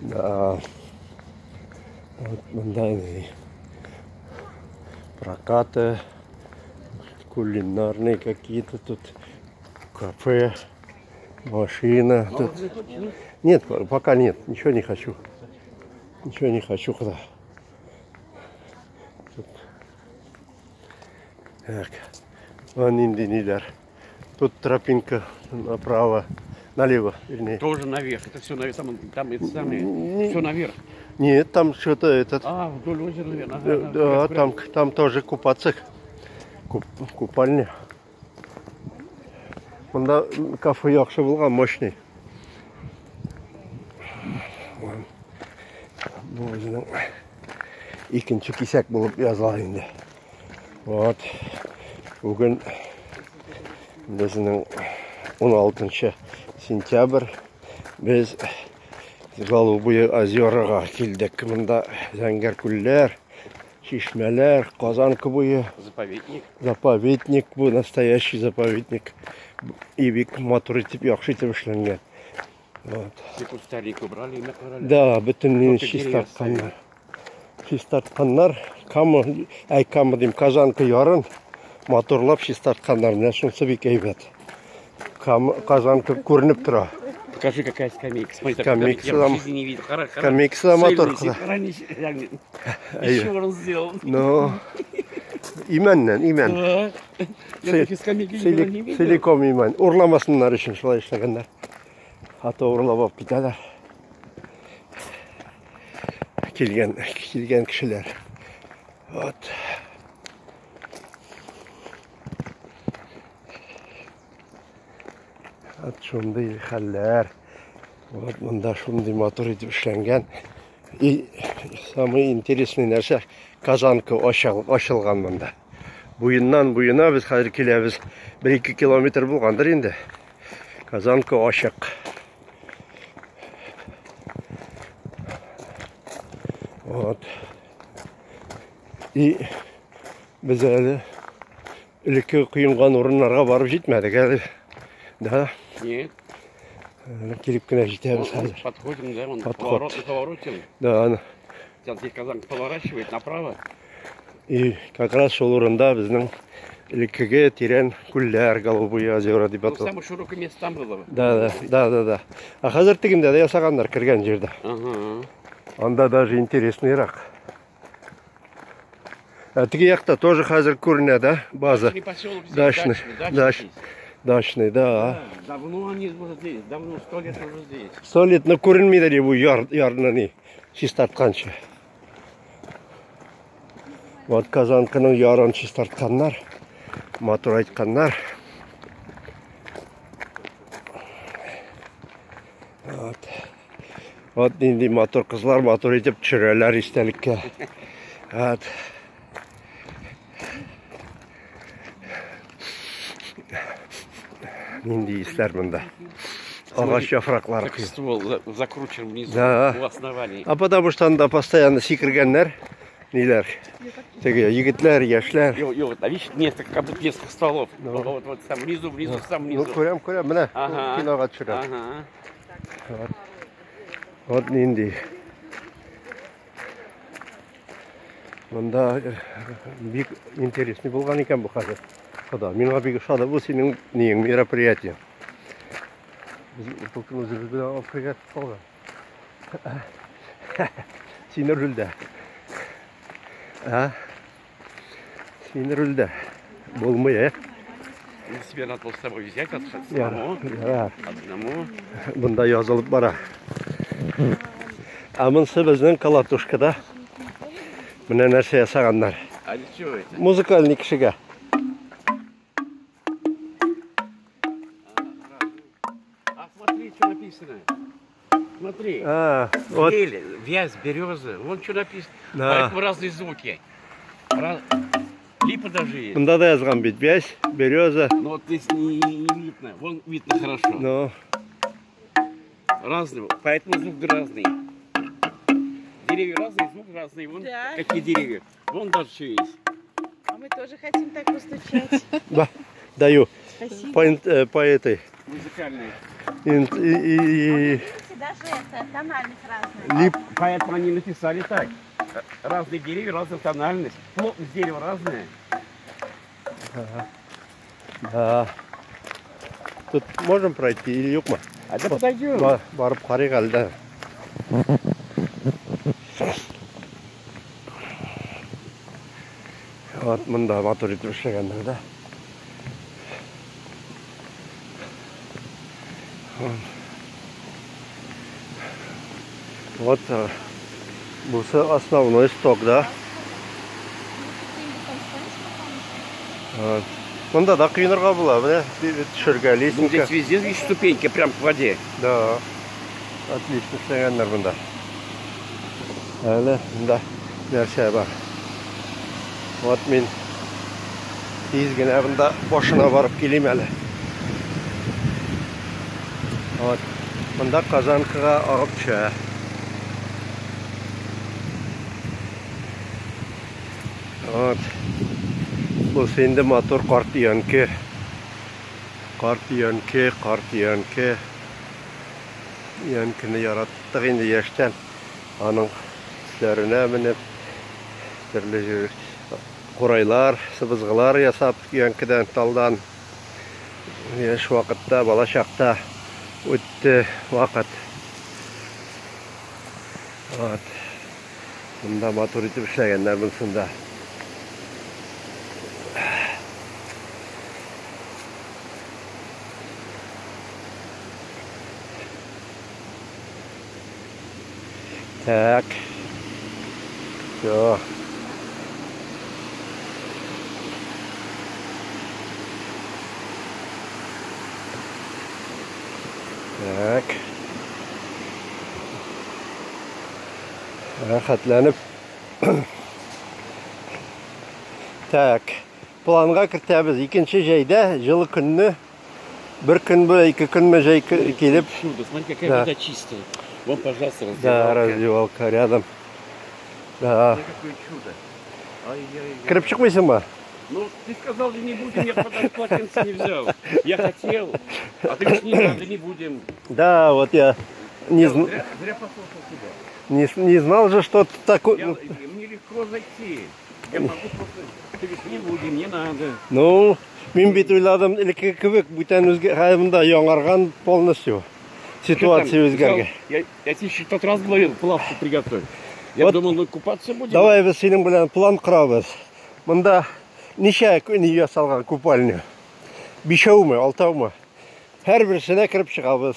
Да. Вот мандайные прокаты, кулинарные какие-то тут, кафе, машина. Тут... Нет, пока нет, ничего не хочу. Ничего не хочу куда. Тут... Так, вон индинилер. Тут тропинка направо, налево, вернее. Тоже наверх. Это все наверх. Там это самое. Все наверх. Нет, там что-то этот. А, вдоль озера, наверное. Да, там тоже купаться. Купальня. Мында кафе яхшы булган, мощный. Бу өзенең икенче кисәк булып языла инде. Вот. Бүген безнең 16 сентябрь. Без Голубые озерага килдек. Мында зәңгәр күлләр, чишмәләр, Казанка буе. Заповедник. Заповедник, бу настоящий заповедник. И бик матур итеп, яхшы итеп эшләнгән. Вот. Кустарник убрали, накрали. Да, бөтенләй чистартканнар. Чистартканнар, камы дим, Казанка ярын матурлап чистартканнар. Менә шунысы бик әйбәт. Казанка күренеп тора. Покажи, какая скамейка. Смотри, скамейка. Я в жизни не видел. Скамейка мотор. Еще он сделал. Ну, имен. Я такие скамейки не видел. Целиком имен. Урламасыннар өчен шулай эшләгәннәр. Ата урлап алып китәләр. Килгән кешеләр. Вот. От шундый хәлләр. Вот монда шундый матур итеп эшләнгән. И самый интересный нәрсә, Казанка ачылган монда. Буеннан буена без хәзер киләбез. 1-2 километр булгандыр инде. Казанка ачык. Вот. И без әле элекке куйган урыннарга барып җитмәдек әле. Да. Нет. Килеп кенә җитәбез хәзер. Подходим, да, он поворотим. Да. Здесь Казанка поворачивает направо. И как раз шул урында безнең элеккеге тирән күлләр, Голубые озера дип атала. Самое широкое место там было. Да. А хәзер тегендә дә ясаганнар кергән җирдә. Ага. Анда даже интересныйрак. А теге якта тоже хәзер күренә, да, база. Дачный, да. Давно они уже здесь, давно 100 лет уже здесь. 100 лет, но күренмидер бу ярны чистартканчы. Вот Казанканың ярын чистартканнар, матур айтканнар. Вот инде матур кызлар матур итеп төшерәләр истәлеккә. Вот. Инде исләр монда. Агач яфраклары. Так ствол закручен внизу, Да. у основания. А потому что анда постоянно сикергәннәр. Ниләр? Теге егетләр, яшьләр. Вот, а видишь, несколько, как будто несколько стволов. Вот там внизу, сам внизу. Ну, күрәм, менә. Кинога төшерә. Ага. Вот инде. Монда бик интересный булган икән бу хәзер. Хода, миңа бик ошады бу синең мероприятие. Biz özümüz bilen Afrika'ya kaldı. Sinirlde. Sinirlde. Bulmuyor. Себе надо было с собой взять одному. Bunda yazılıp bara. Amınsı bizden Kalatuşka'da. Buna nerse yasaganlar. А что это? Muzikальный kişiga. Смотри, что написано. Смотри. Вот. Ели, вязь, береза. Вон что написано. Да. Поэтому разные звуки. Липа даже есть. Bunda da yazgan bit. Vязь, береза. Но вот здесь не видно. Вон видно хорошо. Ну. Разные. Поэтому звук разный. Деревья разные, звук разный. Вон Да. какие деревья. Вон даже что есть. А мы тоже хотим так постучать. Да, даю. Спасибо. По этой. Музыкальные. даже это, тональность разная. Лип. Поэтому они написали так. Разные деревья, разная тональность. Плотность дерева разная. Да. Тут можем пройти или yok mu? А да подойдем. Барып қарайық әлі. Вот мында мотор етіп ішлегендер да. Вот бұсы основной сток, да. Мында да қиынырға бұла, түшірге Ну, лесенка. здесь везде есть ступеньки, прям к воде. Да, отлично ішлегендер мында. Әлі мында нәрсе бар. Вот мен тезгене мында бошына барып келем әлі. Вот мында Қазанкаға ағып түшә. Вот. Бұл сенде мотор қарт иянке. Иянкені яраттық енді яштан. Аның үслеріне мініп, түрлі қорайлар, сыбызғылар ясап, иянкеден талдан. Еш вақытта, бала шақта өтті вақыт. Вот. Мұнда мотор етіп ішлегендер бұнсында. Так. Все. Так. Рахатланып. Так. Планға кіртәбіз. Екінші жайда жылы күнні бір күн бі, 2 күн бі жай келіп. Чудо, смотри, какая вода чистая. Вон, пожалуйста, раздевалка. Да, раздевалка рядом. Да. Какое чудо. Ай-яй-яй. Кіріп шықпайсың ба? Ну, ты сказал, да не будем, я даже полотенце не взял. Я хотел, а ты говоришь, не надо, не будем. Да, вот я не, Зря послушал тебя. не знал же, что такое. Мне легко зайти. Я могу просто... Ты говоришь, не будем, не надо. Ну, мен бит ойладым, ілеке кебек, бүтән өзгерген, яңарған полностью. Ситуация өзгерген. Я тебе еще тот раз говорил, плавку приготовь. Я Вот. думал, мы купаться будем. Давай біз сенің білән план құрабыз. Мында неше күн ясалған купальня? 5 ме, 6 ме? Әр бірсіне кіріп шығабыз.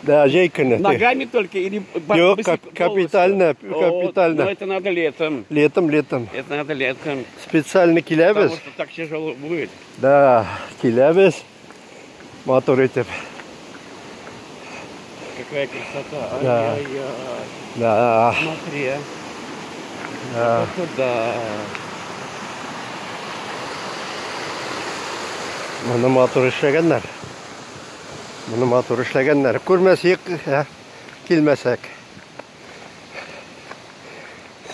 Да, жай күні. Ногами только или... Жоқ, капитально. Но это надо летом. Летом. Это надо летом. Специально келебіз. Потому что так тяжело будет. Да, келебіз. Мотор етіп. Какая красота. Да. Ай-яй-яй. Да. Смотри, а. Да. Вот да. Мұны мотор ішлегендер. Көрмесек, келмесек.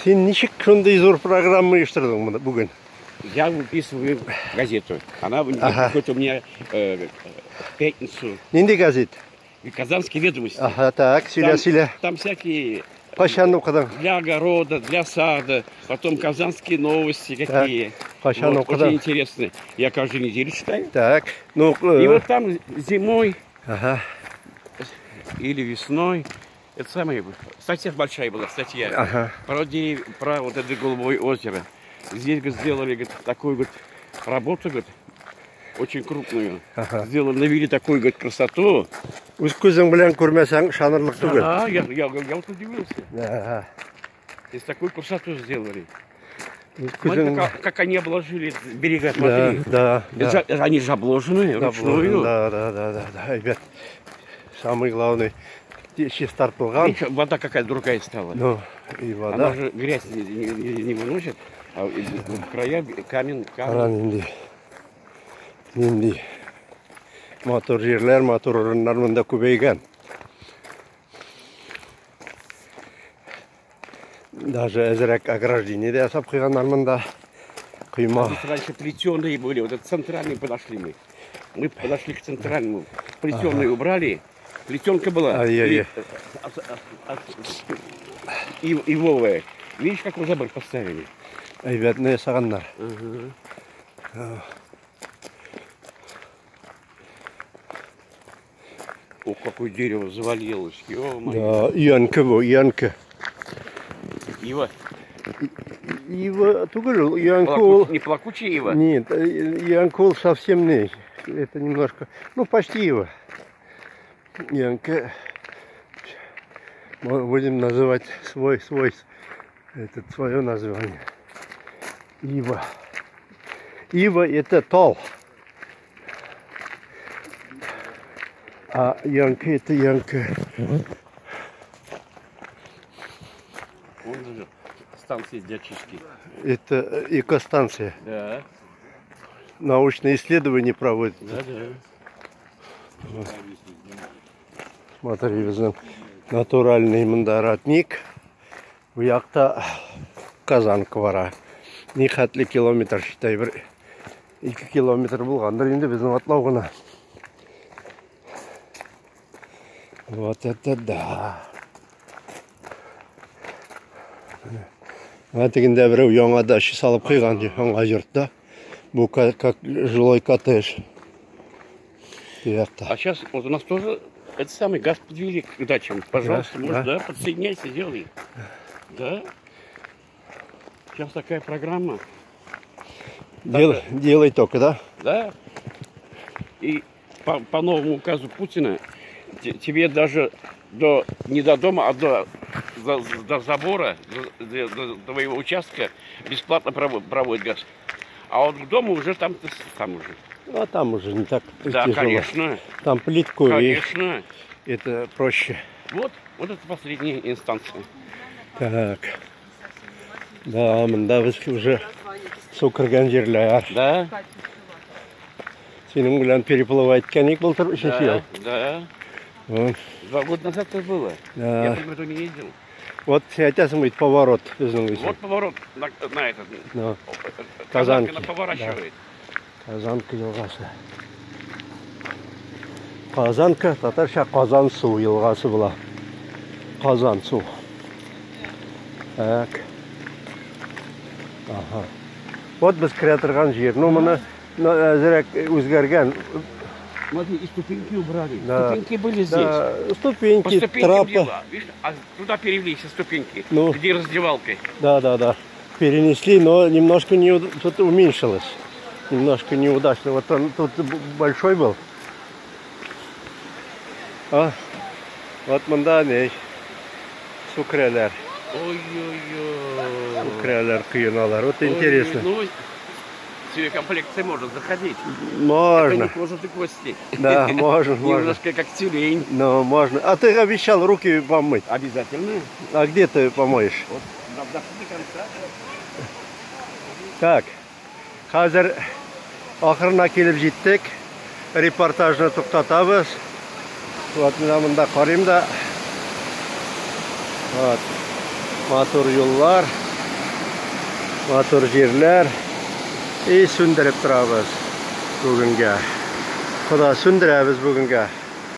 Сен нешік шондай зор программа ештірдің бүгін? Я выписываю газету. Она приходит у меня в пятницу. Ненде газет? Казанские ведомости. Ага, так, сөйле. Там всякие Қашан оқыдың? для огорода, для сада. Потом казанские новости какие. Қашан Вот, оқыдың? очень интересные. Я каждую неделю читаю. Так, ну... И вот там зимой Ага, или весной. Это самая статья большая была, статья. ага. Про вот это голубое озеро. Здесь говорит, сделали говорит, такую говорит, работу говорит, очень крупную. Ага. Сделали, навели такую говорит, красоту. Өз көзің білән көрмесең шанырлық түгел. Да, я вот удивился. Ага. Здесь такую красоту сделали. Өз Смотри, көзің... как они обложили берега, Да, смотри. да. Они же обложены вручную. Да, ребят. Самый главный, сейчас тартылған. Видишь, вода какая другая стала. Ну, и Она вода. же грязь не выносит, а в края камень. Аран инди. Мотор жерлер, мотор орындар мында көбейген. Даже әзірек ограждение де ясап қойғандар мында. Құйма. Здесь раньше плетеные были, вот это центральные подошли мы. Мы подошли к центральному. Плетеные убрали, Плетенка была. Ай-яй-яй. Ивовая. Видишь, как уже забор поставили? Әйбәтне ясаганнар. О, какое дерево завалилось. Да, янка bu, янка. Ива. Ива түгел, янка ол. Не плакучая ива? Нет, янка ол совсем не. Это немножко, ну почти ива. Янка. Будем называть свое название. Ива. Ива это тал. А янка это янка. Вон же станция дяческий. Это экостанция. Да. Научные исследования проводят. Да. Смотри, біздің натуральный мында родник. Bu жақта Казанка бара. Не хәтлі километр, считай, 2 километр болғандар енді біздің атлауғына. Вот это да. Дегенде біреу яңа дача салып қойған жаңа жұртта. Бұл как жилой коттедж. А сейчас вот у нас тоже это самый газ подвели к дачам. Пожалуйста, может, да, подсоединяйся, делай. Да. Сейчас такая программа. Делай только, да? Да. И по новому указу Путина тебе даже не до дома, а до забора, до твоего участка бесплатно проводит газ. А вот к дому уже там уже. А там уже не так да, тяжело. Конечно. Там плитку, конечно. И это проще. Вот это последняя инстанция. Так. Да, мында біз уже су кірген жерлер. Да. Сенің білән переплывать кәнек былтыр үшінші ел. Да. Вот. 2 года назад это было. Да. Я в этом году не ездил. Вот айтасың будет поворот. Вот поворот на этот. No. Казанка она поворачивает. Казанка елғасы. Казанка, татарша Қазан су елғасы была. Қазан су. Так. Ага. Вот біз кіре тұрған жер. Ну, мұны әзірек өзгерген. Смотри, и ступеньки убрали. Да. Ступеньки были здесь. Да, ступеньки, трапа. Дела. Видишь, а туда перевели все ступеньки. Ну. Где раздевалкой. Да. Перенесли, но немножко тут уменьшилось. Немножко неудачно. Вот он тут большой был. А? Вот мында не. Сукрелер. Ой-ой-ой. Сукрелер, күйеналар. Вот интересно. Ну, себе комплекции можно заходить. Можно. Это не кожа, ты кости. Да, можно. Немножко как тюлень. Ну, можно. А ты обещал руки помыть. Обязательно. А где ты помоешь? Вот, до конца. Так. Қазір ақырына келіп жеттік. Репортажны тоқтатабыз. Вот мында қарайым да. Вот. Матур жоллар. Матур жерлер. И сөндіріп тұрабыз бүгінге. Құда сөндірәбіз бүгінге.